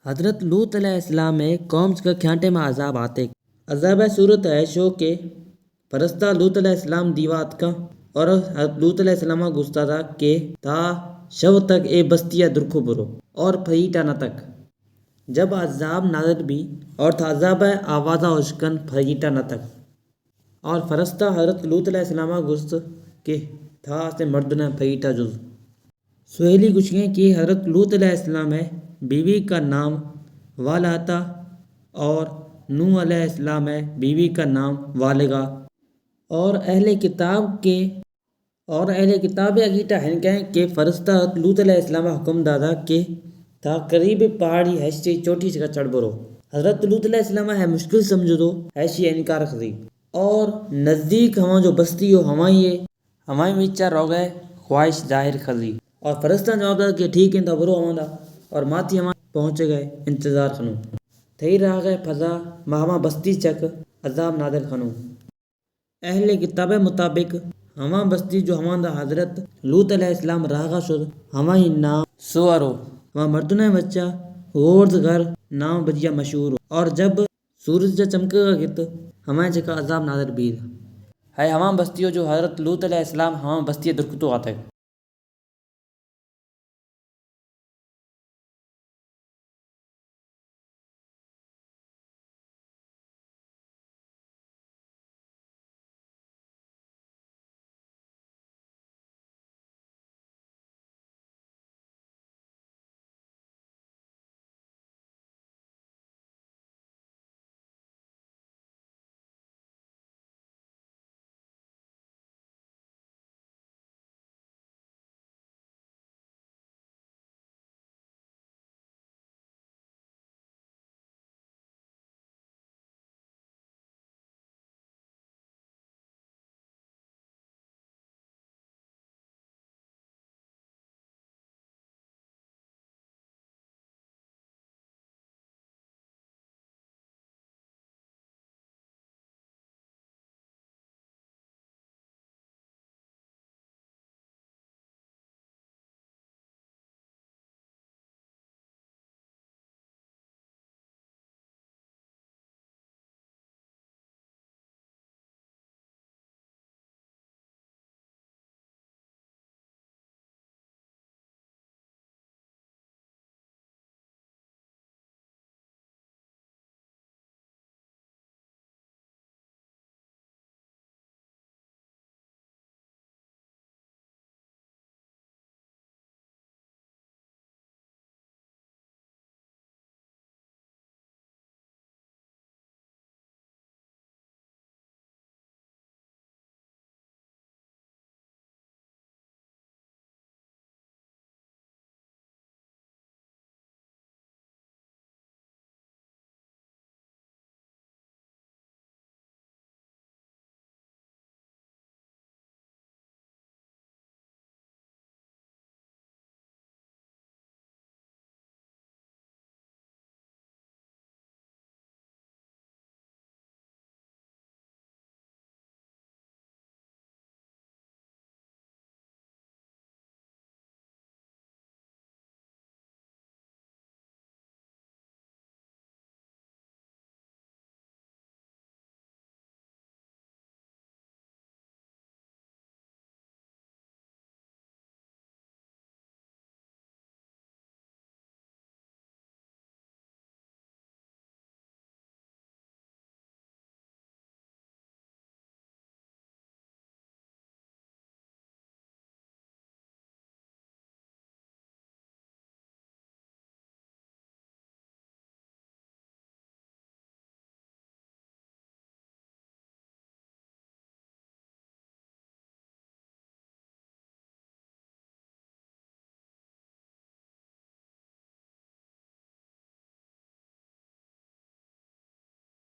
حضرت لوط علیہ السلام میں قوم کا کھانٹے میں عذاب آتے عذاب صورت ہے شو کے فرستہ لوط علیہ السلام دیوات کا اور حضرت لوط علیہ السلام گستا تھا کہ تھا شو تک اے بستیا درکھو برو اور پھریٹا نہ تک جب عذاب نازل بھی اور تھا عذاب آوازہ اشکن پھریٹا نہ تک اور فرستہ حضرت لوط علیہ السلام گست کہ تھا سے مرد نے پھریٹا جز سہیلی گچھیں کہ حضرت لوط علیہ السلام ہے بیوی کا نام والاتا اور نوح علیہ السلام ہے بیوی کا نام والگا اور اہل کتاب اگیٹا ہن کہیں کہ فرستہ لوط علیہ السلام حکم دادا کہ تھا قریب پہاڑی حیثی چوٹی سے چڑھ برو حضرت لوط علیہ السلام ہے مشکل سمجھو دو حیثی انکار خزی اور نزدیک ہماں جو بستی ہو ہمائی وچا رو گئے خواہش ظاہر خزی اور فرستہ جواب دادا کہ ٹھیک ہے تا برو ہماں اور ماتی ہماں پہنچ گئے انتظار خنو تھی رہا گئے فضا مہما بستی چک عذاب نادر خنو اہل کتاب مطابق ہما بستی جو ہما دا حضرت لوط علیہ السلام راغا شد ہما ہی نام سوارو ہما مردنے بچہ غورز گھر نام بجیا مشہور اور جب سورج جا چمکے گا گت ہما جکا عذاب نادر بید ہے ہما بستیوں جو حضرت لوط علیہ السلام ہما بستی درکتو آتا ہے